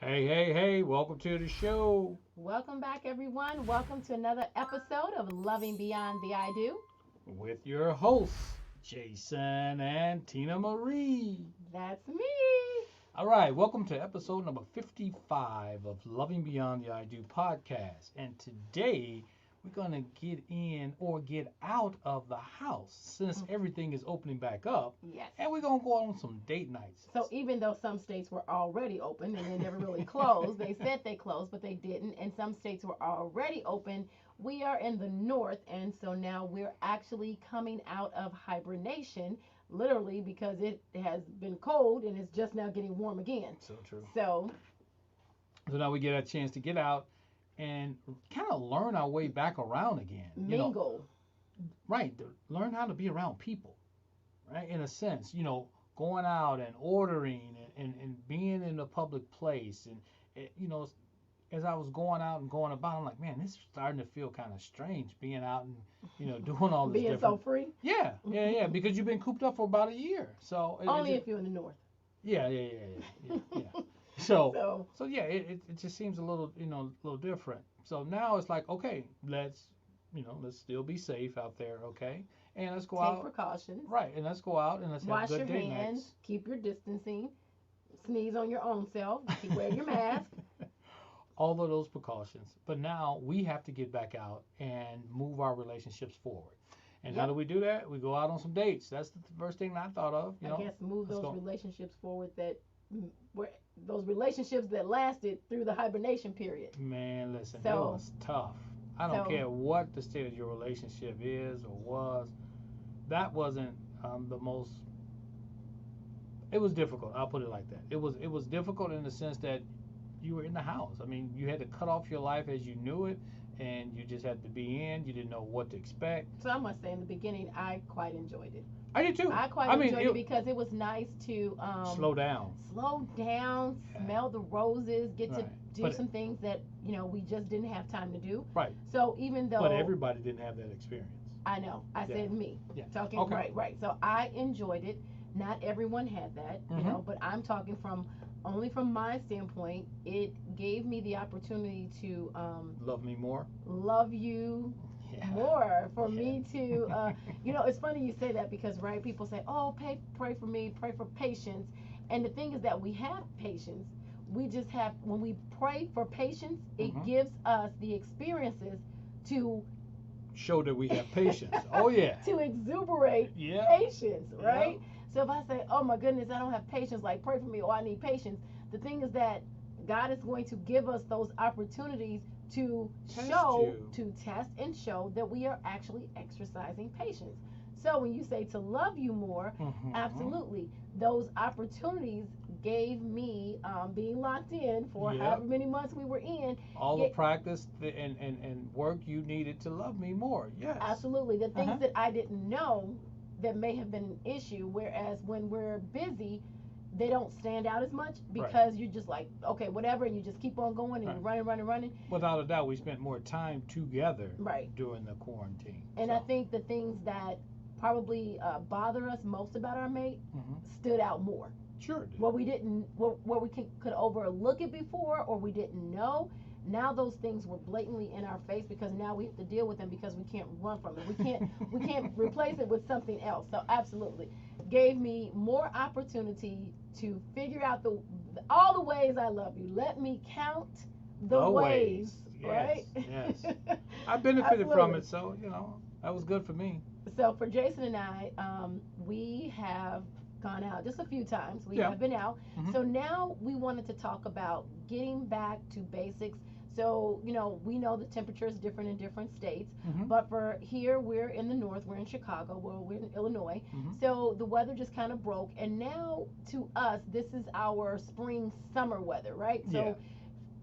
Hey, hey, hey, welcome to the show Welcome back, everyone. Welcome to another episode of Loving Beyond the I Do. with your hosts, Jason and Tina Marie. That's me. All right, welcome to episode number 55 of Loving Beyond the I Do podcast. And today we're going to get in or get out of the house since everything is opening back up. Yes. And we're going to go on some date nights. So, even though some states were already open and they never really closed, they said they closed, but they didn't. And some states were already open. We are in the north, and so now we're actually coming out of hibernation, literally, because it has been cold and it's just now getting warm again. So true. So, So now we get a chance to get out and kind of learn our way back around again. mingle. Right, learn how to be around people, right? In a sense, going out and ordering and being in a public place. And, as I was going out and going about, I'm like, man, this is starting to feel kind of strange being out and, doing all this Being different. so free. Yeah, because you've been cooped up for about a year. So Only if you're in the north. yeah. So yeah, it just seems a little, a little different. So now it's like, okay, let's still be safe out there, okay? And let's go Take out. precautions. Right, and let's go out and let's Wash have your good date hands. nights. Keep your distancing. Sneeze on your own self. Wear your mask. All of those precautions. But now we have to get back out and move our relationships forward. And how Yep. do we do that? We go out on some dates. That's the first thing I thought of. I guess move let's those go. relationships forward that were those relationships that lasted through the hibernation period. Man, listen, it So- was tough. I don't so- care what the state of your relationship is or was. That wasn't the most. It was difficult. I'll put it like that. It was difficult in the sense that you were in the house. I mean, you had to cut off your life as you knew it, and you just had to be in. You didn't know what to expect. So I must say, in the beginning, I quite enjoyed it. I did too. I quite I mean, enjoyed it because it was nice to slow down. slow down, Yeah. smell the roses, get to Right. do But- some things that we just didn't have time to do. Right. So even though But everybody didn't have that experience. I know. I Yeah. said me. Yeah. Talking Okay. right. So I enjoyed it. Not everyone had that, but I'm talking from only from my standpoint. It gave me the opportunity to Love me more. love you Yeah. more. For Yeah. me to, it's funny you say that because people say, oh, pray for me, pray for patience, and the thing is that we have patience. We just have when we pray for patience, it Mhm. gives us the experiences to Show that we have patience. Oh yeah. to exuberate Yeah. patience, right? So if I say, oh my goodness, I don't have patience, like pray for me, or I need patience, the thing is that God is going to give us those opportunities to Test show, you. to test and show that we are actually exercising patience. So when you say to love you more, Mhm. absolutely, those opportunities gave me being locked in for Yep. however many months we were in. All the Get- practice and work you needed to love me more. Yes. Absolutely. The things Uh-huh. that I didn't know that may have been an issue, whereas when we're busy, they don't stand out as much because you're just like, okay, whatever, and you just keep on going and Right. you're running. Without a doubt, we spent more time together Right. during the quarantine. And so. I think the things that probably bother us most about our mate Mhm. stood out more. Sure. Did. What we didn't, what we could overlook it before, or we didn't know. Now those things were blatantly in our face because now we have to deal with them because we can't run from it. We can't replace it with something else. So absolutely, gave me more opportunity to figure out all the ways I love you. Let me count the ways, right? Yes. I benefited from Absolutely. it, so that was good for me. So for Jason and I, we have gone out just a few times. We Yeah. have been out. Mhm. So now we wanted to talk about getting back to basics. So, we know the temperature is different in different states, Mhm. but for here, we're in the north, we're in Chicago, we're in Illinois. Mhm. So the weather just kind of broke. And now to us, this is our spring summer weather, right? So Yeah.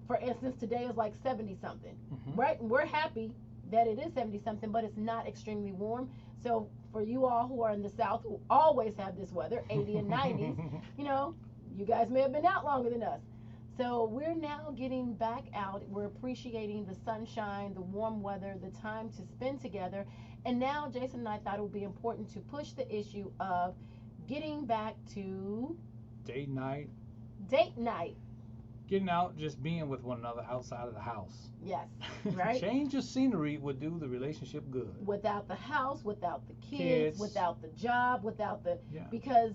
for instance, today is like 70 something, Mhm. right? And we're happy that it is 70 something, but it's not extremely warm. So for you all who are in the south who always have this weather, 80 and 90s, you guys may have been out longer than us. So we're now getting back out. We're appreciating the sunshine, the warm weather, the time to spend together. And now Jason and I thought it would be important to push the issue of getting back to Date night. date night. getting out, just being with one another outside of the house. Yes. Right. Change of scenery would do the relationship good. Without the house, without the kids, Kids. without the job, without the Yeah. because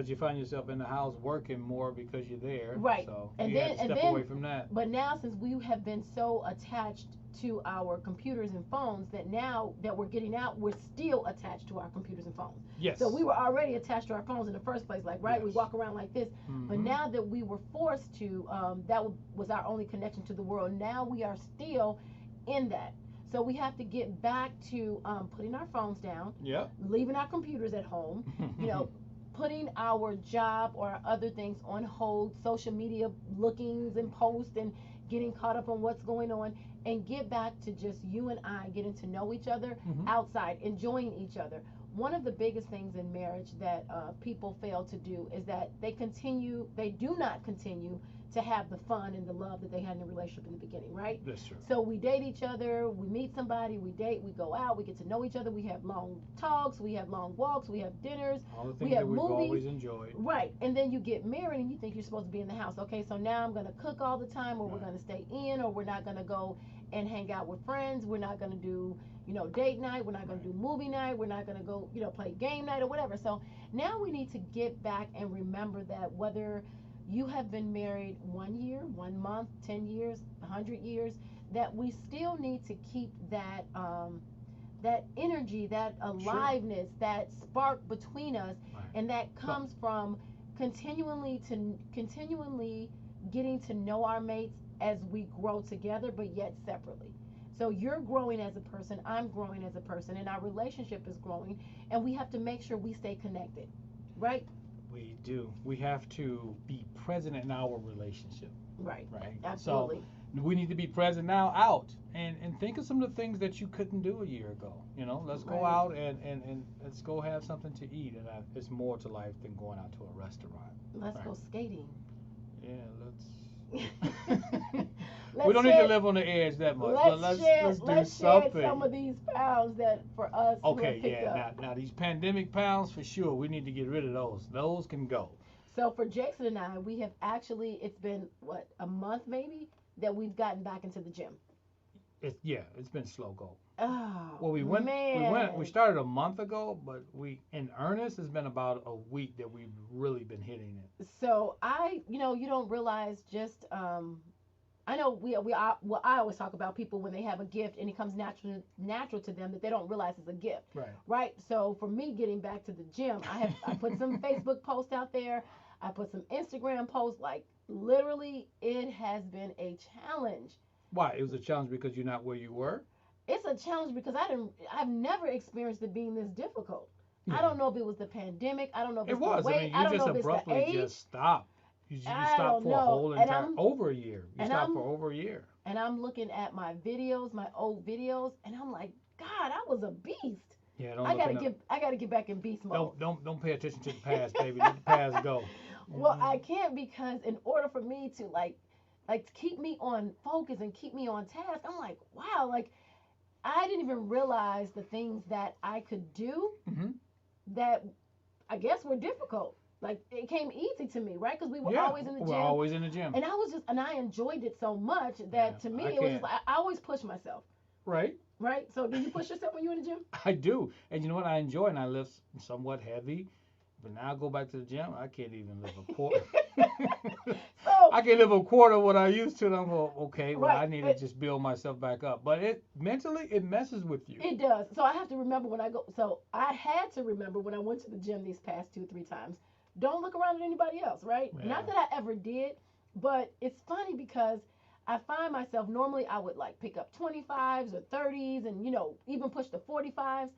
You find yourself in the house working more because you're there. right. So And you then have to and step then away from that. but now since we have been so attached to our computers and phones that now that we're getting out, we're still attached to our computers and phones. Yes. So we were already attached to our phones in the first place, like right, we Yes. walk around like this. Mm-hmm. But now that we were forced to, was our only connection to the world. Now we are still in that. So we have to get back to putting our phones down, Yep. leaving our computers at home, you know, putting our job or our other things on hold, social media lookings and posts and getting caught up on what's going on, and get back to just you and I getting to know each other Mhm. outside, enjoying each other. One of the biggest things in marriage that people fail to do is that they do not continue to have the fun and the love that they had in the relationship in the beginning, right? That's true. So we date each other, we meet somebody, we date, we go out, we get to know each other, we have long talks, we have long walks, we have dinners, All the we things have that we've movies. always enjoyed. Right, and then you get married and you think you're supposed to be in the house. Okay, so now I'm gonna cook all the time, or we're Right. gonna stay in, or we're not gonna go and hang out with friends. We're not gonna do, date night. We're not gonna Right. do movie night. We're not gonna go, play game night or whatever. So now we need to get back and remember that whether you have been married 1 year, 1 month, 10 years, 100 years, that we still need to keep that that energy, that aliveness, that spark between us, Right. and that comes from continually getting to know our mates as we grow together, but yet separately. So you're growing as a person, I'm growing as a person, and our relationship is growing, and we have to make sure we stay connected, right? We do. We have to be present in our relationship. Right. Right. Absolutely. So we need to be present now out and think of some of the things that you couldn't do a year ago. Let's go Right. out and let's go have something to eat. And it's more to life than going out to a restaurant. Let's Right. go skating. Yeah, let's. Let's We don't need share- to live on the edge that much, but let's let's do shed something. some of these pounds that for us who Okay, have picked yeah. up. Now these pandemic pounds for sure. We need to get rid of those. Those can go. So for Jason and I, we have actually, it's been what, a month maybe that we've gotten back into the gym. It's been slow go. Oh, Well, man. we started a month ago, but in earnest, it's been about a week that we've really been hitting it. So you don't realize just, I know well, I always talk about people when they have a gift and it comes natural to them that they don't realize it's a gift. Right. Right. So for me getting back to the gym, I put some Facebook posts out there. I put some Instagram posts. Like literally, it has been a challenge. Why? It was a challenge because you're not where you were? It's a challenge because I've never experienced it being this difficult. Yeah. I don't know if it was the pandemic. I don't know if It it's was. the weight. I mean, I you don't just know if it's the abruptly age. just stopped. You I stopped don't for a know. whole And entire I'm- over a year. You and stopped I'm- for over a year. And I'm looking at my videos, my old videos, and I'm like, God, I was a beast. Yeah, don't I look gotta get back in beast mode. don't pay attention to the past, baby. Let the past go. Well, I can't because in order for me to like to keep me on focus and keep me on task, I'm like, wow, like I didn't even realize the things that I could do Mm-hmm. that I guess were difficult. Like it came easy to me, right? Because we were Yeah, always in the we're gym. always in the gym. And I enjoyed it so much that Yeah, to me I it was can't. just like I always push myself, Right? right? So do you push yourself when you're in the gym? I do. And you know what? I enjoy it, and I lift somewhat heavy. But now I go back to the gym, I can't even lift a quarter. So I can lift a quarter of what I used to, and I'm going, okay, well, Right. I need to just build myself back up. But mentally, it messes with you. it does. So I have to remember when I go. So I had to remember when I went to the gym these past 2-3 times. Don't look around at anybody else, right? Yeah. Not that I ever did, but it's funny because I find myself normally I would like pick up 25s or 30s and even push the 45s.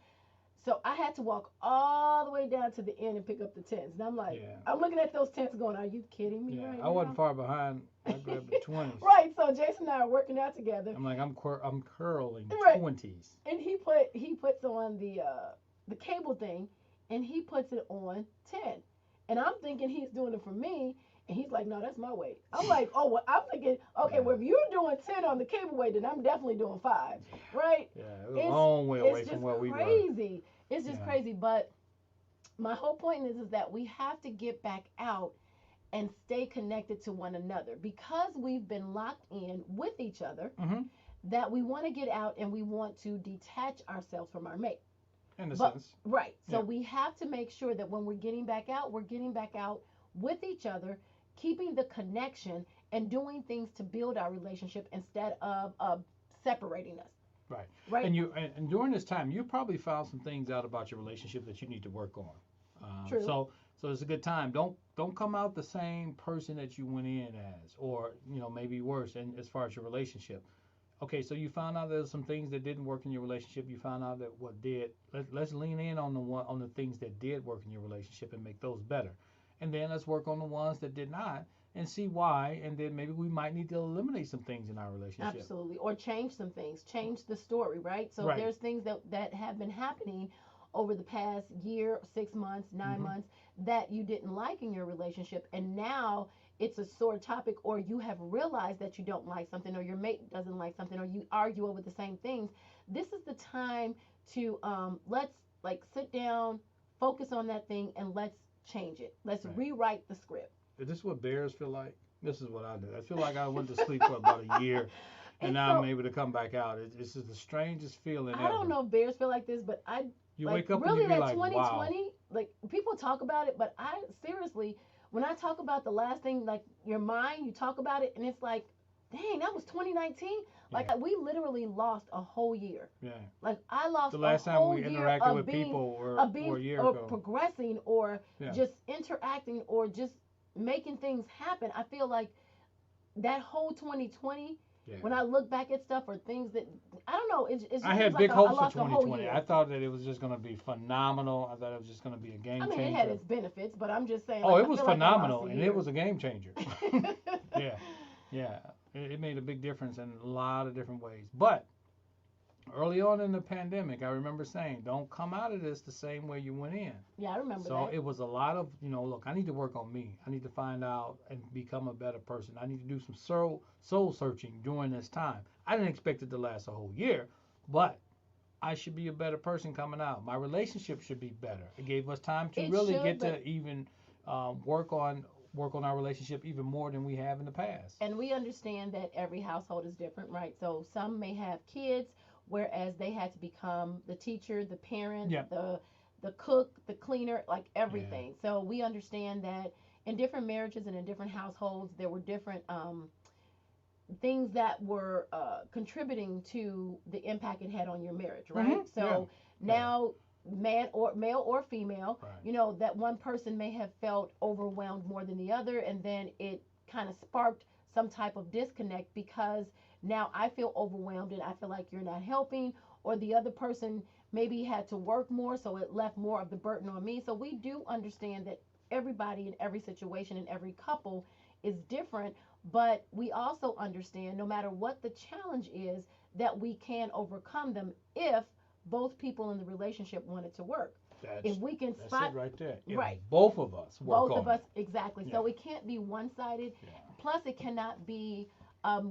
So I had to walk all the way down to the end and pick up the 10s. And I'm like, Yeah. I'm looking at those 10s going, are you kidding me Yeah, right I now? wasn't far behind. I grabbed the 20s. Right. So Jason and I are working out together. I'm like, I'm curling Right. 20s. And he puts on the cable thing and he puts it on 10. And I'm thinking he's doing it for me. And he's like, no, that's my weight. I'm like, oh, well, I'm thinking, okay, well, if you're doing 10 on the cable weight, then I'm definitely doing 5, right? Yeah, it was a long way away It's from just where we were. crazy. It's just Yeah. crazy. But my whole point is that we have to get back out and stay connected to one another because we've been locked in with each other, Mm-hmm. that we want to get out and we want to detach ourselves from our mate. In a But sense. right, so Yeah. we have to make sure that when we're getting back out with each other, keeping the connection and doing things to build our relationship instead of separating us. Right. Right? And during this time, you probably found some things out about your relationship that you need to work on. True. So it's a good time. Don't come out the same person that you went in as, or maybe worse. And as far as your relationship, okay, so you found out there's some things that didn't work in your relationship. You found out that what did. Let's lean in on the things that did work in your relationship and make those better, and then let's work on the ones that did not and see why. And then maybe we might need to eliminate some things in our relationship. Absolutely. Or change some things, change the story, right? So Right. there's things that have been happening over the past year, 6 months, 9 Hmm. months that you didn't like in your relationship. And now it's a sore topic, or you have realized that you don't like something, or your mate doesn't like something, or you argue over the same things. This is the time to let's like sit down, focus on that thing, and let's change it. Let's Right. rewrite the script. Is this what bears feel like? This is what I do. I feel like I went to sleep for about a year, and And now I'm so able to come back out. It's just the strangest feeling I don't ever. know if bears feel like this, but I You like wake up and you really be that like, wow. 2020. Like people talk about it, but I seriously, when I talk about the last thing, like your mind, you talk about it, and it's like, dang, that was 2019. Like Yeah. we literally lost a whole year. Yeah. Like I The lost a last time whole we year interacted with people were a year or ago. progressing or Yeah. just interacting or just making things happen. I feel like that whole 2020, Yeah. when I look back at stuff or things that I don't know, it I just seems had like big I hopes for lost a whole 2020. year. I thought that it was just going to be phenomenal. I thought it was just going to be a I game mean, it had changer. its benefits, but I'm just saying, Oh, like, it I was feel like I lost phenomenal, a and it year. was a game changer. Yeah. Yeah. It made a big difference in a lot of different ways. But early on in the pandemic, I remember saying, don't come out of this the same way you went in. Yeah, I remember So that. it was a lot of, look, I need to work on me. I need to find out and become a better person. I need to do some soul searching during this time. I didn't expect it to last a whole year, but I should be a better person coming out. My relationship should be better. It gave us time to It really should, get but to even work on our relationship even more than we have in the past. and we understand that every household is different, right? So some may have kids, whereas they had to become the teacher, the parent, Yeah, the cook, the cleaner, like yeah, everything. So we understand that in different marriages and in different households, there were different things that were contributing to the impact it had on your marriage, right? yeah, So yeah. now, man or male or female, Right. that one person may have felt overwhelmed more than the other, and then it kind of sparked some type of disconnect because now I feel overwhelmed and I feel like you're not helping, or the other person maybe had to work more, so it left more of the burden on me. So we do understand that everybody in every situation and every couple is different, but we also understand no matter what the challenge is, that we can overcome them if both people in the relationship want it to work. If That's we can that's it spot, right there. If right, both of us work both of on us, it. exactly. Yeah, So it can't be one sided. yeah. Plus, it cannot be,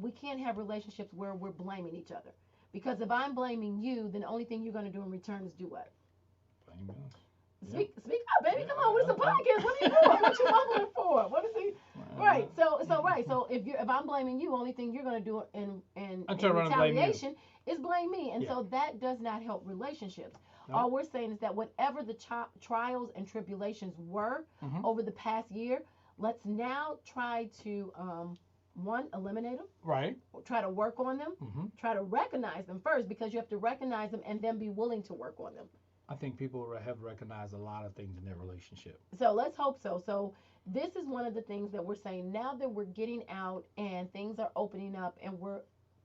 we can't have relationships where we're blaming each other. Because if I'm blaming you, then the only thing you're going to do in return is do what? Blame us. Yeah, Speak up, baby. yeah. Come on. What is the podcast? What are you doing? What you mumbling for? What is he? Uh, Right. So right. So if I'm blaming you, only thing you're gonna do I'm in turning around and blame you. retaliation is blame me, and Yeah. so that does not help relationships. No. All we're saying is that whatever the trials and tribulations were Hmm. over the past year, let's now try to one, eliminate them, Right. try to work on them, Hmm. try to recognize them first, because you have to recognize them and then be willing to work on them. I think people have recognized a lot of things in their relationship. So let's hope so. So this is one of the things that we're saying now that we're getting out and things are opening up and we're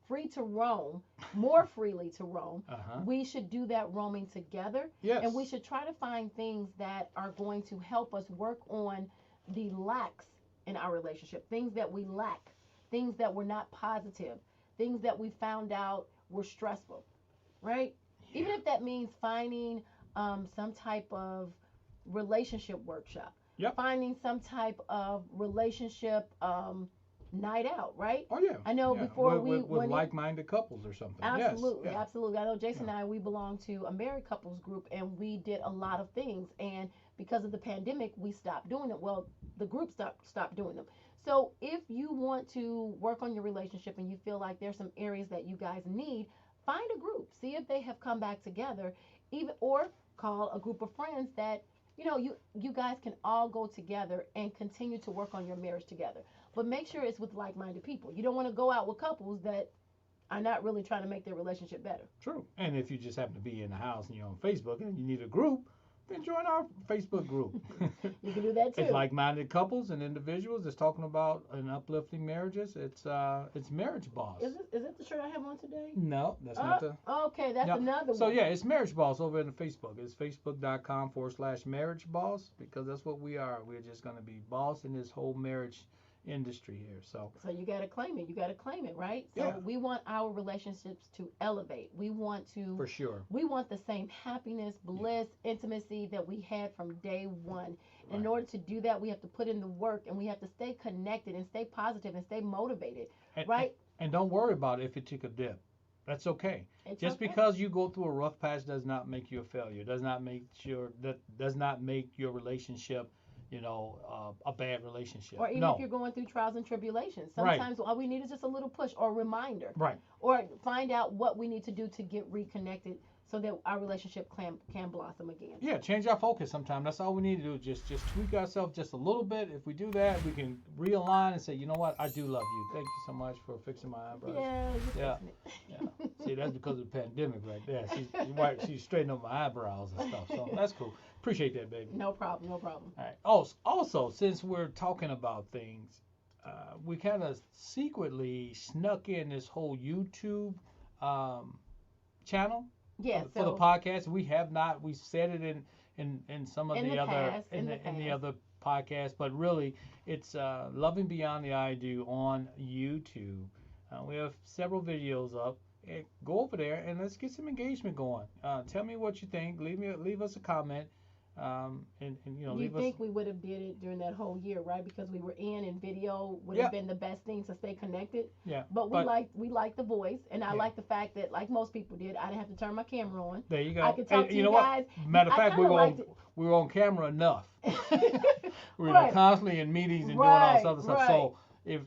free to roam, more freely to roam. Uh-huh. We should do that roaming together, Yes. and we should try to find things that are going to help us work on the lacks in our relationship, things that we lack, things that were not positive, things that we found out were stressful, right? Even Yeah. if that means finding some type of relationship workshop, Yep. finding some type of relationship night out, right? Oh yeah. I know Yeah. before we With went in, like-minded couples or something. Yes. absolutely, Yeah. absolutely. I know Jason Yeah. and I, we belong to a married couples group, and we did a lot of things. And because of the pandemic, we stopped doing it. Well, the group stop doing them. So if you want to work on your relationship and you feel like there's some areas that you guys need, find a group. See if they have come back together, even or call a group of friends that you guys can all go together and continue to work on your marriage together. But make sure it's with like-minded people. You don't want to go out with couples that are not really trying to make their relationship better. True. And if you just happen to be in the house and you're on Facebook and you need a group, then join our Facebook group. You can do that too. It's like-minded couples and individuals that's talking about and uplifting marriages. It's Marriage Boss. Is it the shirt I have on today? No, that's not the. Okay, that's another one. So yeah, it's Marriage Boss over in the Facebook. It's facebook.com/marriage boss because that's what we are. We're just gonna be boss in this whole marriage industry here. So you got to claim it. You got to claim it, right? So yeah. we want our relationships to elevate. We want to for sure. We want the same happiness, bliss, intimacy that we had from day one. And in order to do that, we have to put in the work and we have to stay connected and stay positive and stay motivated, right? And don't worry about it if it took a dip. That's okay. Just because you go through a rough patch does not make you a failure. Does not make your relationship a bad relationship. Or even if you're going through trials and tribulations. Sometimes all we need is just a little push or reminder. Right. Or find out what we need to do to get reconnected so that our relationship can blossom again. Yeah, change our focus sometimes. That's all we need to do. Just tweak ourselves just a little bit. If we do that, we can realign and say, you know what, I do love you. Thank you so much for fixing my eyebrows. Yeah. See, that's because of the pandemic right there. She's straightening up my eyebrows and stuff. So that's cool. Appreciate that, baby. No problem. All right. Also, since we're talking about things, we kind of secretly snuck in this whole YouTube channel. Yes. For the podcast, we have not. We said it in some of the other podcasts, but really, it's Loving Beyond the I Do on YouTube. We have several videos up. Go over there and let's get some engagement going. Tell me what you think. Leave us a comment. You think we would have did it during that whole year, right? Because we were in and video would have been the best thing to stay connected. Yeah. But we like the voice, and I like the fact that, like most people did, I didn't have to turn my camera on. There you go. I could talk to you guys. Matter of fact, we were on camera enough. We were constantly in meetings and doing all this other stuff. So if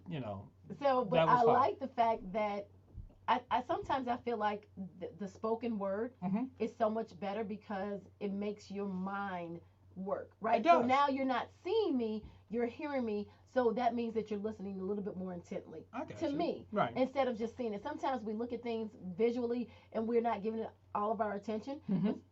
but I like the fact that. I sometimes I feel like the spoken word is so much better because it makes your mind work, right? So now you're not seeing me, you're hearing me, so that means that you're listening a little bit more intently to me, right? Instead of just seeing it. Sometimes we look at things visually and we're not giving it all of our attention,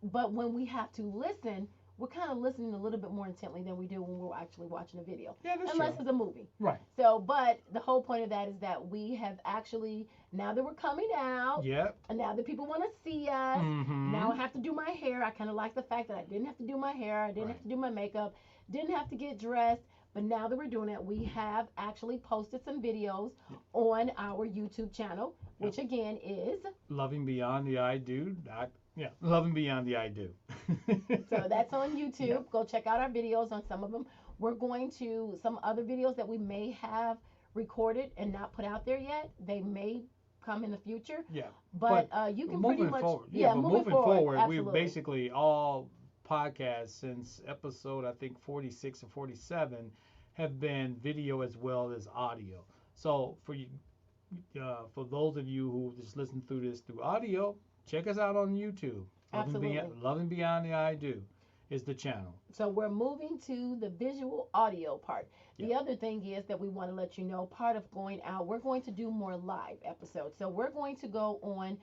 but when we have to listen, we're kind of listening a little bit more intently than we do when we're actually watching a video. Yeah, that's Unless true. it's a movie. Right. So, but the whole point of that is that we have actually, now that we're coming out, and now that people want to see us, now I have to do my hair. I kind of like the fact that I didn't have to do my hair. I didn't have to do my makeup. Didn't have to get dressed. But now that we're doing it, we have actually posted some videos on our YouTube channel, which again is Loving Beyond the I Do. Loving Beyond the I Do. So that's on YouTube. Go check out our videos on some of them. We're going to, some other videos that we may have recorded and not put out there yet. They may come in the future. Yeah. But you can pretty much. Forward. Moving forward, we've basically all podcasts since episode, I think, 46 or 47 have been video as well as audio. So for you, for those of you who just listen through this through audio, check us out on YouTube. Absolutely. Loving Beyond the I Do is the channel. So we're moving to the visual audio part. The other thing is that we want to let you know, part of going out, we're going to do more live episodes. So we're going to go on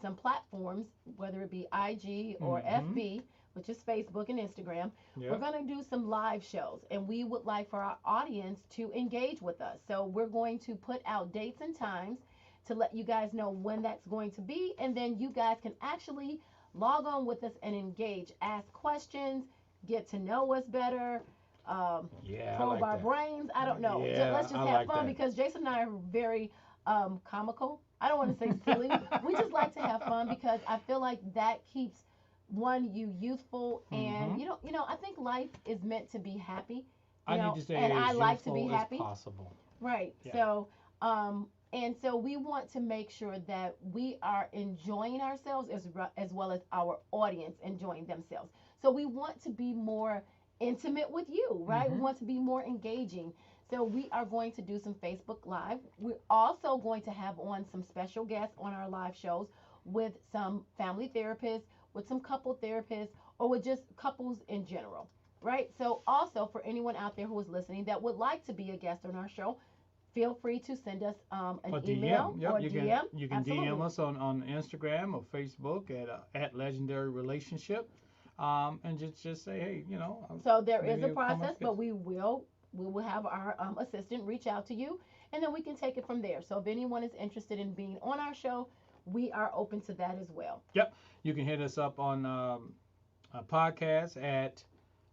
some platforms, whether it be IG or FB, which is Facebook and Instagram. We're going to do some live shows, and we would like for our audience to engage with us. So we're going to put out dates and times to let you guys know when that's going to be, and then you guys can actually log on with us and engage, ask questions, get to know us better, probe our brains. I don't know. Let's just have fun because Jason and I are very comical. I don't want to say silly. We just like to have fun because I feel like that keeps you youthful, and I think life is meant to be happy. I like to be happy. Possible. Right. Yeah. And so we want to make sure that we are enjoying ourselves as well as our audience enjoying themselves. So we want to be more intimate with you, right? We Mm-hmm. want to be more engaging. So we are going to do some Facebook Live. We're also going to have on some special guests on our live shows with some family therapists, with some couple therapists, or with just couples in general, right? So also for anyone out there who is listening that would like to be a guest on our show, feel free to send us an A DM. email Yep. or DM. You can DM Absolutely. us on Instagram or Facebook at Legendary Relationship, and just say, hey, So there is maybe a you'll come as process, a but guest. we will have our assistant reach out to you, and then we can take it from there. So if anyone is interested in being on our show, we are open to that as well. Yep. You can hit us up on a podcast at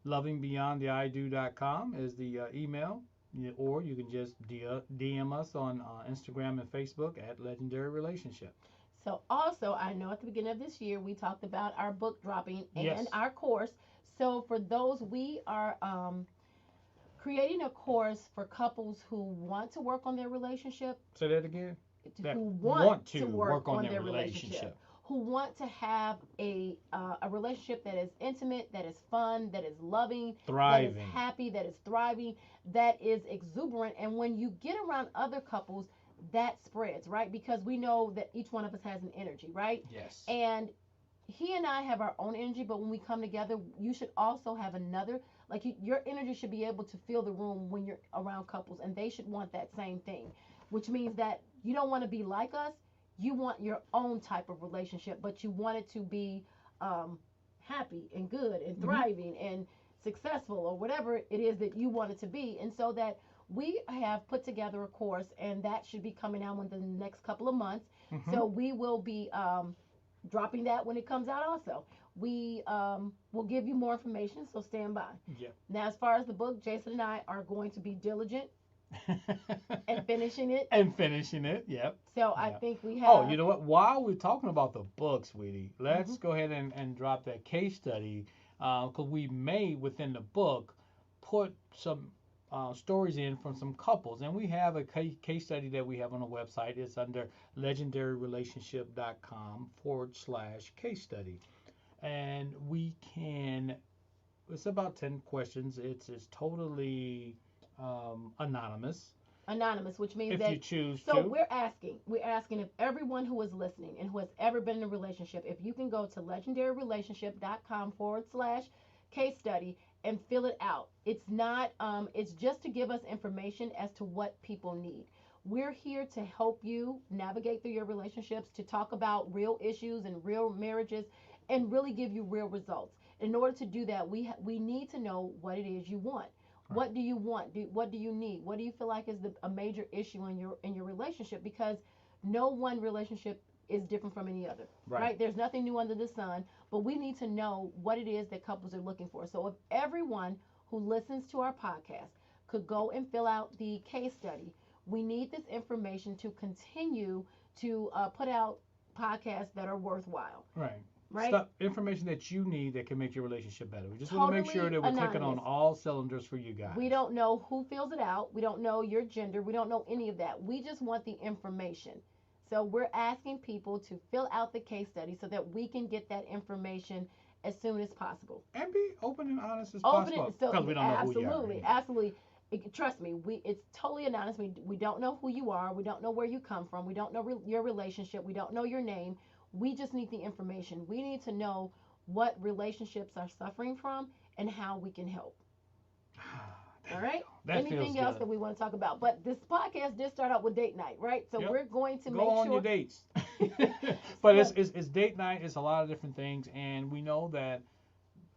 lovingbeyondtheido.com is the email. Or you can just DM us on Instagram and Facebook at Legendary Relationship. So also, I know at the beginning of this year we talked about our book dropping and Yes. our course. So for those, we are creating a course for couples who want to work on their relationship, Say that again. who That want want to to work work on on their their relationship, relationship. who want to have a relationship that is intimate, that is fun, that is loving, that is Thriving. happy, that is thriving, that is exuberant. And when you get around other couples, that spreads, right? Because we know that each one of us has an energy, right? Yes. And he and I have our own energy, but when we come together, you should also have another. Like your energy should be able to fill the room when you're around couples, and they should want that same thing, which means that you don't want to be like us. You want your own type of relationship, but you want it to be um, happy and good and Hmm. thriving and successful or whatever it is that you want it to be. And so that we have put together a course, and that should be coming out within the next couple of months. Hmm. So we will be dropping that when it comes out also. We will give you more information, so stand by. Yep. Now, as far as the book, Jason and I are going to be diligent and finishing it. And finishing it. Yep. So I Yep. think we Oh, you have. know what? While we're talking about the book, sweetie, Hmm. let's go ahead and drop that case study because we may within the book put some stories in from some couples, and we have a case study that we have on the website. It's under legendaryrelationship.com/case study, and we can. It's about 10 questions. It's totally anonymous Anonymous, which means if you that. choose So to. we're asking if everyone who is listening and who has ever been in a relationship, if you can go to legendaryrelationship.com/case study and fill it out. It's not. It's just to give us information as to what people need. We're here to help you navigate through your relationships, to talk about real issues and real marriages, and really give you real results. In order to do that, we need to know what it is you want. Right. What do you want? What do you need? What do you feel like is a major issue in your relationship? Because no one relationship is different from any other, Right. right? There's nothing new under the sun, but we need to know what it is that couples are looking for. So if everyone who listens to our podcast could go and fill out the case study, we need this information to continue to put out podcasts that are worthwhile, Right. right? Stuff information that you need that can make your relationship better. We just want to make sure Totally that we're clicking on anonymous. all cylinders for you We guys. don't know who fills it out. We don't know your gender. We don't know any of that. We just want the information. So we're asking people to fill out the case study so that we can get that information as soon as possible. And be open and honest as Open it. possible So because we don't know who you are absolutely, anyway. absolutely. Trust me, it's totally anonymous. We don't know who you are. We don't know where you come from. We don't know your relationship. We don't know your name. We just need the information. We need to know what relationships are suffering from and how we can help. There All you right. go. That feels Anything else good. that we want to talk about? But this podcast did start out with date night, right? So Yep. we're going to Go make on your sure. dates. But So, it's date night. It's a lot of different things, and we know that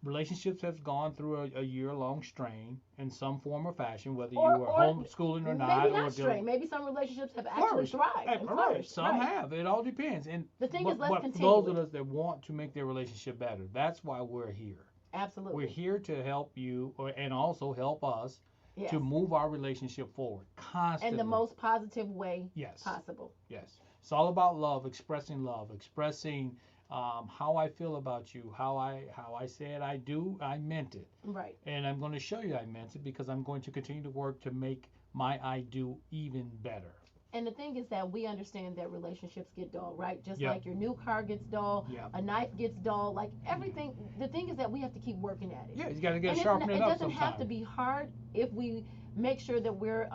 relationships have gone through a year-long strain in some form or fashion, whether you were or homeschooling or maybe not, or not dealing strain. Maybe some relationships have actually flourish. thrived and All right, flourished. some Right. have. It all depends. And The thing is, but, let's but for continue those of it. us that want to make their relationship better, that's why we're here. We're Absolutely. here to help you, and also help us to Yes. move our relationship forward And the constantly. most positive way Yes, possible. yes. It's all about love, expressing how I feel about you, how I said I do, I meant it, Right. and I'm going to show you I meant it because I'm going to continue to work to make my I do even better. And the thing is that we understand that relationships get dull, right? Just Yep. like your new car gets dull, Yep. a knife gets dull, like everything. The thing is that we have to keep working at it. Yeah, you got to get And sharpen it it up doesn't have to sometime. be hard if we make sure that we're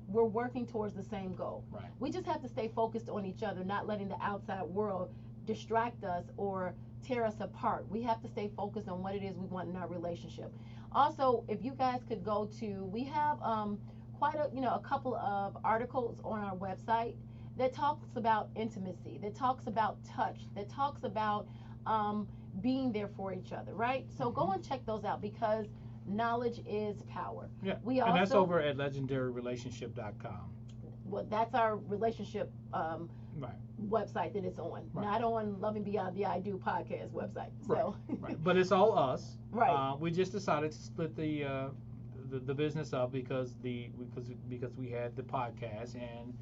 working towards the same goal. Right. We just have to stay focused on each other, not letting the outside world distract us or tear us apart. We have to stay focused on what it is we want in our relationship. Also, if you guys could go to, we have quite a couple of articles on our website that talks about intimacy, that talks about touch, that talks about being there for each other, right? So go and check those out because knowledge is power. Yeah. We And that's also, over at legendaryrelationship.com. well, that's our relationship Right. website that it's on, Right. not on Loving Beyond the I Do podcast website. So, Right. But it's all us. right. We just decided to split the business up because we had the podcast and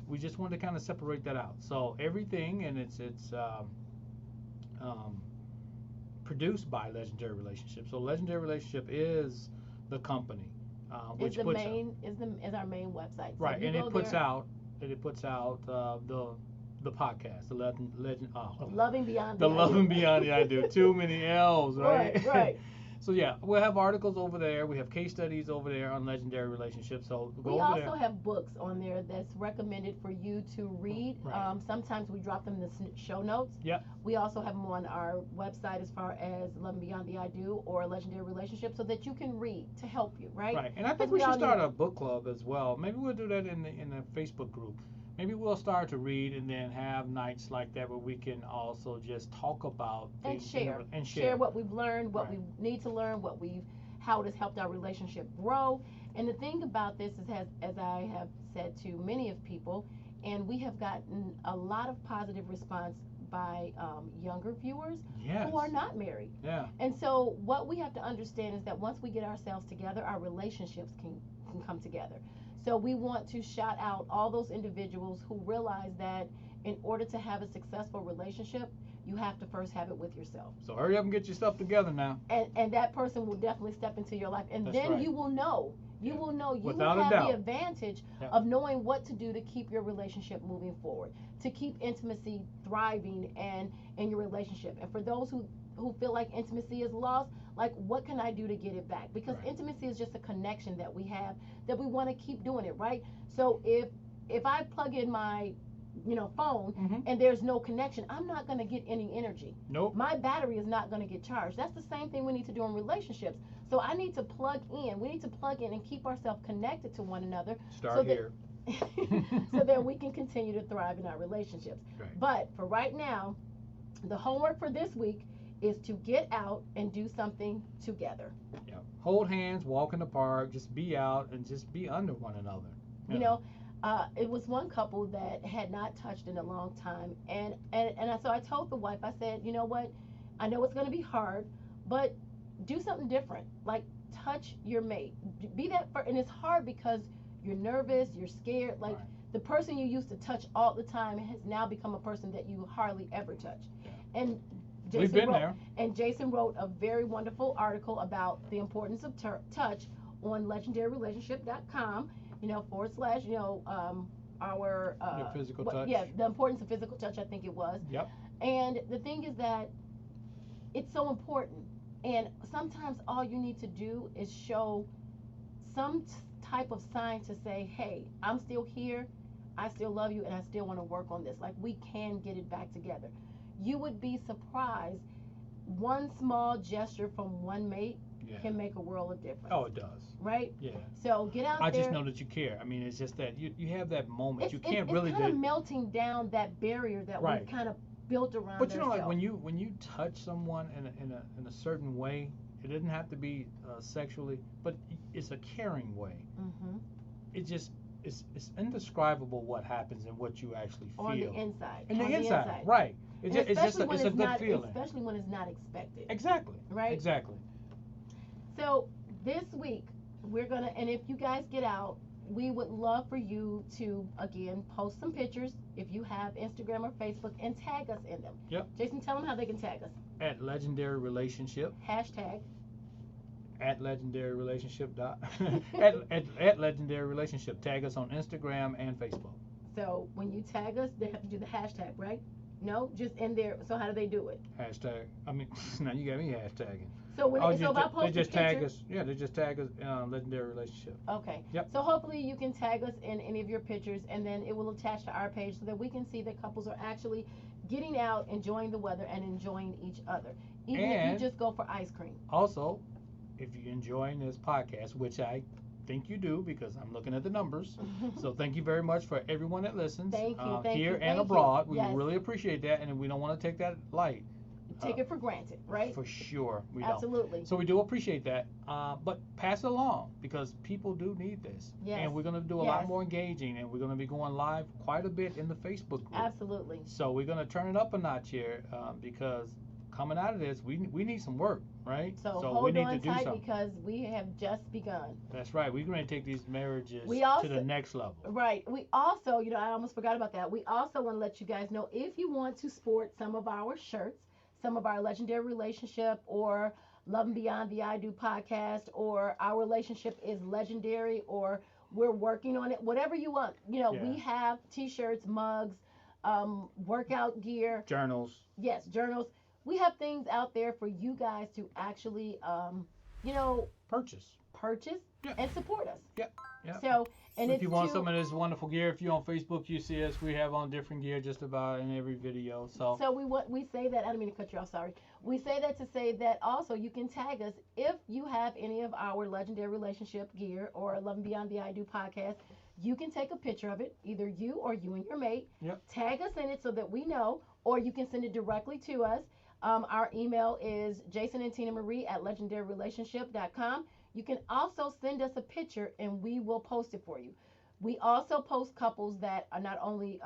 we just wanted to kind of separate that out. So everything and it's um, produced by Legendary Relationship. So Legendary Relationship is the company which puts is our main website. So right, you and go it puts out the podcast, the legend, Loving Beyond the the I Loving Do. Beyond the I Do. Too many L's, right? Right, right. So yeah, we'll have articles over there. We have case studies over there on Legendary Relationships. So go We over also there. have books on there that's recommended for you to read. Right. Sometimes we drop them in the show notes. Yep. We also have them on our website as far as Loving Beyond the I Do or Legendary Relationship so that you can read to help you, right? Right, and I think Because we should all start need a book club as well. Maybe we'll do that in the Facebook group. Maybe we'll start to read and then have nights like that where we can also just talk about and things share. and Share what we've learned, what Right. we need to learn, how it has helped our relationship grow. And the thing about this is, as I have said to many of people, and we have gotten a lot of positive response by younger viewers Yes. who are not married. Yeah. And so what we have to understand is that once we get ourselves together, our relationships can come together. So we want to shout out all those individuals who realize that in order to have a successful relationship, you have to first have it with yourself. So hurry up and get your stuff together now. And that person will definitely step into your life. And That's then right. you will know. You Yeah. will know. You Without will a have doubt. the advantage Yeah. of knowing what to do to keep your relationship moving forward, to keep intimacy thriving and in your relationship. And for those who feel like intimacy is lost, like what can I do to get it back? Because Right. intimacy is just a connection that we have that we want to keep doing it, right? So if I plug in my phone Mhm. and there's no connection, I'm not going to get any energy. Nope. My battery is not going to get charged. That's the same thing we need to do in relationships. So I need to plug in. We need to plug in and keep ourselves connected to one another. Start so that- here. so that we can continue to thrive in our relationships. Right. But for right now, the homework for this week is to get out and do something together. Yeah. Hold hands, walk in the park, just be out and just be under one another. You know, it was one couple that had not touched in a long time, and so I told the wife, I said, you know what, I know it's going to be hard, but do something different. Like touch your mate. Be that and it's hard because you're nervous, you're scared. Like Right. the person you used to touch all the time has now become a person that you hardly ever touch. Yeah. And We've been there. And Jason wrote a very wonderful article about the importance of touch on legendaryrelationship.com. Our Your physical touch. Yeah, the importance of physical touch, I think it was. Yep. And the thing is that it's so important. And sometimes all you need to do is show some type of sign to say, hey, I'm still here, I still love you, and I still want to work on this. Like, we can get it back together. You would be surprised. One small gesture from one mate can make a world of difference. Oh, it does. Right? Yeah. So get out there. I just know that you care. I mean, it's just that you have that moment. You can't it's really kind of melting down that barrier that Right. we've kind of built around But you know, like ourselves. when you touch someone in a certain way, it doesn't have to be sexually, but it's a caring way. Mm-hmm. It just it's indescribable what happens and what you actually feel On the inside. In on the inside, right? And It's just especially when it's a good not, feeling. Especially when it's not expected. Exactly. Right? Exactly. So this week we're gonna, and if you guys get out, we would love for you to again post some pictures if you have Instagram or Facebook and tag us in them. Yep. Jason, tell them how they can tag us. At Legendary Relationship. Hashtag. At Legendary Relationship at Legendary Relationship. Tag us on Instagram and Facebook. So when you tag us, they have to do the hashtag, right? No, just in there. So how do they do it? Hashtag. I mean, now you got me hashtagging. So when Oh, so if I they post a just tag picture, us. Yeah, they just tag us. Legendary relationship. okay. Yep. So hopefully you can tag us in any of your pictures, and then it will attach to our page so that we can see that couples are actually getting out, enjoying the weather, and enjoying each other. Even if you And just go for ice cream. also, if you're enjoying this podcast, which I think you do because I'm looking at the numbers. So thank you very much for everyone that listens. Thank you, thank here you, and thank abroad. you. We Yes. really appreciate that, and we don't want to take that light. Take it for granted, right? For sure, we Absolutely. don't. So we do appreciate that, but pass it along because people do need this. Yes. And we're going to do a Yes. lot more engaging, and we're going to be going live quite a bit in the Facebook group. Absolutely. So we're going to turn it up a notch here because coming out of this, we need some work, right? So we hold need on to do tight something. because we have just begun. That's right. We're going to take these marriages also, to the next level. Right. We also, I almost forgot about that. We also want to let you guys know if you want to sport some of our shirts, some of our legendary relationship or Love and Beyond the I Do podcast, or our relationship is legendary, or we're working on it, whatever you want. We have t-shirts, mugs, workout gear, Journals. Yes, journals. We have things out there for you guys to actually, purchase and support us. Yep. Yep. So, and if you want some of this wonderful gear, if you're on Facebook, you see us. We have on different gear just about in every video. So we say that. I don't mean to cut you off. Sorry. We say that to say that also you can tag us if you have any of our legendary relationship gear or Love and Beyond the I Do podcast. You can take a picture of it, either you or you and your mate. Yep. Tag us in it so that we know, or you can send it directly to us. Our email is jasonandtinamarie@legendaryrelationship.com. You can also send us a picture and we will post it for you. We also post couples that are not only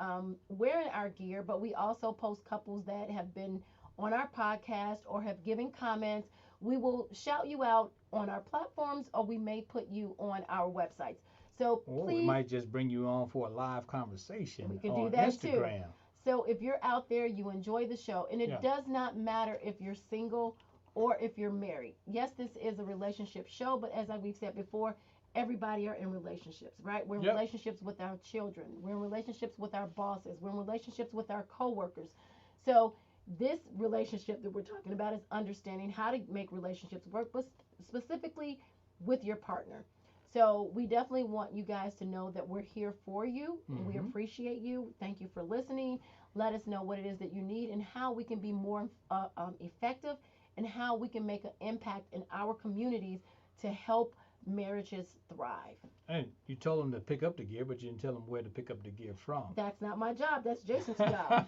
wearing our gear, but we also post couples that have been on our podcast or have given comments. We will shout you out on our platforms, or we may put you on our websites. So please, we might just bring you on for a live conversation we can on do that Instagram. Too. So if you're out there, you enjoy the show, and it does not matter if you're single or if you're married. Yes, this is a relationship show, but as we've said before, everybody are in relationships, right? We're in relationships with our children. We're in relationships with our bosses. We're in relationships with our coworkers. So this relationship that we're talking about is understanding how to make relationships work, but specifically with your partner. So we definitely want you guys to know that we're here for you. And we appreciate you. Thank you for listening. Let us know what it is that you need and how we can be more effective and how we can make an impact in our communities to help marriages thrive. And you told them to pick up the gear, but you didn't tell them where to pick up the gear from. That's not my job. That's Jason's job.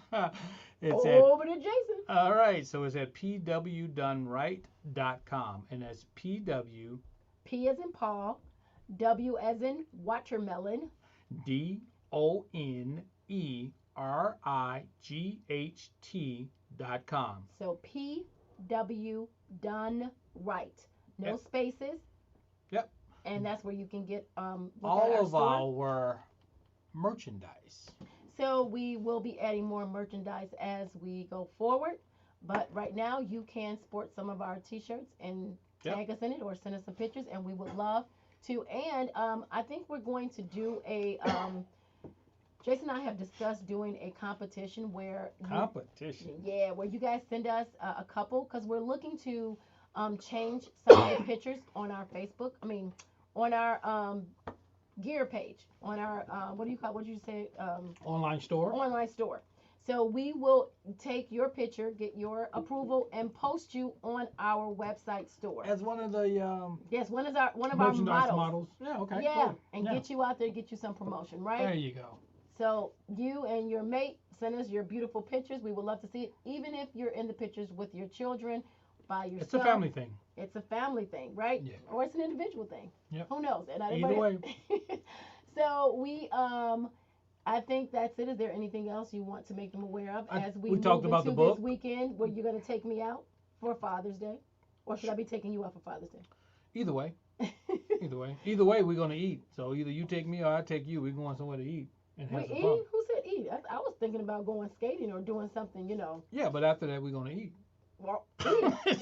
It's over to Jason. All right. So it's at pwdoneright.com. And that's PW. P as in Paul. W as in watermelon. DONERIGHT.com. So PW Done Right. No spaces. Yep. And that's where you can get all of our merchandise. So we will be adding more merchandise as we go forward. But right now you can sport some of our t-shirts and tag us in it or send us some pictures, and we would love to. And I think we're going to do a Jason and I have discussed doing a competition where where you guys send us a couple, because we're looking to change some of the pictures on our Facebook. On our gear page, on our what did you say? Online store. Online store. So we will take your picture, get your approval, and post you on our website store. As one of the one of our models. Yeah, okay. Yeah, cool. And get you out there, get you some promotion, right? There you go. So you and your mate send us your beautiful pictures. We would love to see it, even if you're in the pictures with your children, by yourself. It's a family thing. It's a family thing, right? Yeah. Or it's an individual thing. Yep. Who knows? And either way. So we I think that's it. Is there anything else you want to make them aware of as we talked about the book this weekend where you're going to take me out for Father's Day? Or should I be taking you out for Father's Day? Either way. Either way, we're going to eat. So either you take me or I take you. We're going somewhere to eat. And have some fun. Who said eat? I was thinking about going skating or doing something, Yeah, but after that, we're going to eat. Well,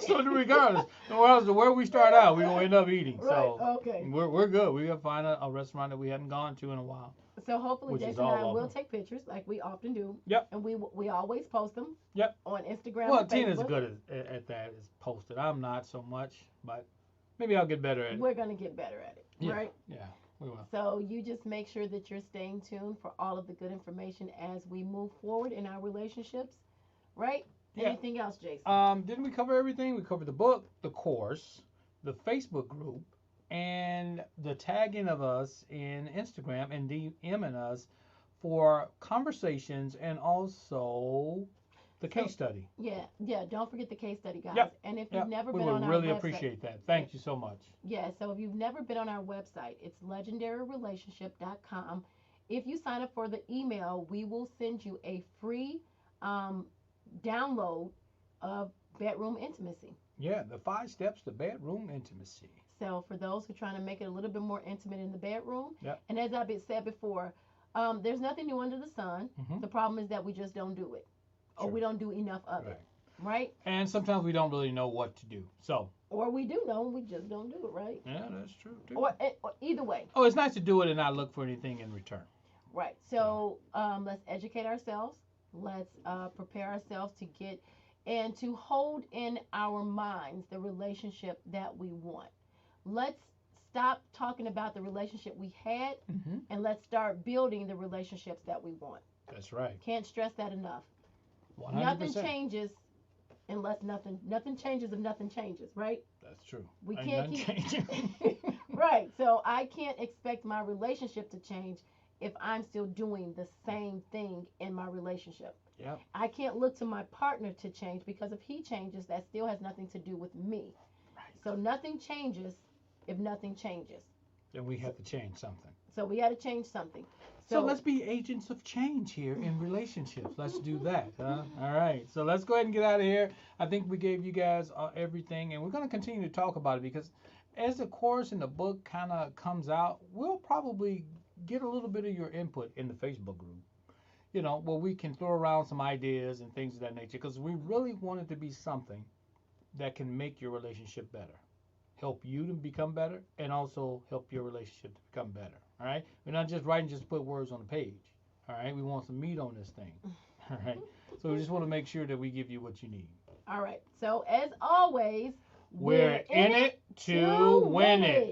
so regardless, where we start out, we're going to end up eating. Right, so okay. we're good. We're going to find a restaurant that we hadn't gone to in a while. So hopefully which is Jason and I all will over. take pictures like we often do, Yep. and we always post them Yep. on Instagram Well, and Tina's Facebook. good at that. Is posted. I'm not so much, but maybe I'll get better at it. We're gonna get better at it, Yeah. right? Yeah. We will. So you just make sure that you're staying tuned for all of the good information as we move forward in our relationships, right? Yeah. Anything else, Jason? Didn't we cover everything? We covered the book, the course, the Facebook group, and the tagging of us in Instagram and DMing us for conversations and also the So case study. yeah. Don't forget the case study, guys. Yep. And if you've Yep. never We been would on our really website, appreciate that. Thank you so much. yeah. So if you've never been on our website, it's legendaryrelationship.com. If you sign up for the email, we will send you a free um, download of bedroom intimacy. Yeah, the 5 steps to bedroom intimacy. So for those who are trying to make it a little bit more intimate in the bedroom, Yep. and as I've said before, there's nothing new under the sun. Mm-hmm. The problem is that we just don't do it, or Sure. we don't do enough of Right. it, right? And sometimes we don't really know what to do. So. Or we do know, we just don't do it, right? Yeah, that's true too. Or either way. Oh, it's nice to do it and not look for anything in return. Right. So let's educate ourselves. Let's prepare ourselves to get and to hold in our minds the relationship that we want. Let's stop talking about the relationship we had Mm-hmm. and let's start building the relationships that we want. That's right. Can't stress that enough. 100%. Nothing changes unless nothing changes if nothing changes, right? That's true. We Ain't can't nothing keep changing. right. So I can't expect my relationship to change if I'm still doing the same thing in my relationship. Yep. I can't look to my partner to change because if he changes, that still has nothing to do with me. Right. So nothing changes if nothing changes. Then we have to change something. So we got to change something. So let's be agents of change here in relationships. Let's do that. Huh? All right. So let's go ahead and get out of here. I think we gave you guys everything, and we're going to continue to talk about it because as the course and the book kind of comes out, we'll probably get a little bit of your input in the Facebook group. You know, where we can throw around some ideas and things of that nature because we really want it to be something that can make your relationship better, help you to become better, and also help your relationship to become better. All right, we're not just writing just to put words on the page. All right, we want some meat on this thing. All right, so we just want to make sure that we give you what you need. All right. So as always, We're in it to win it.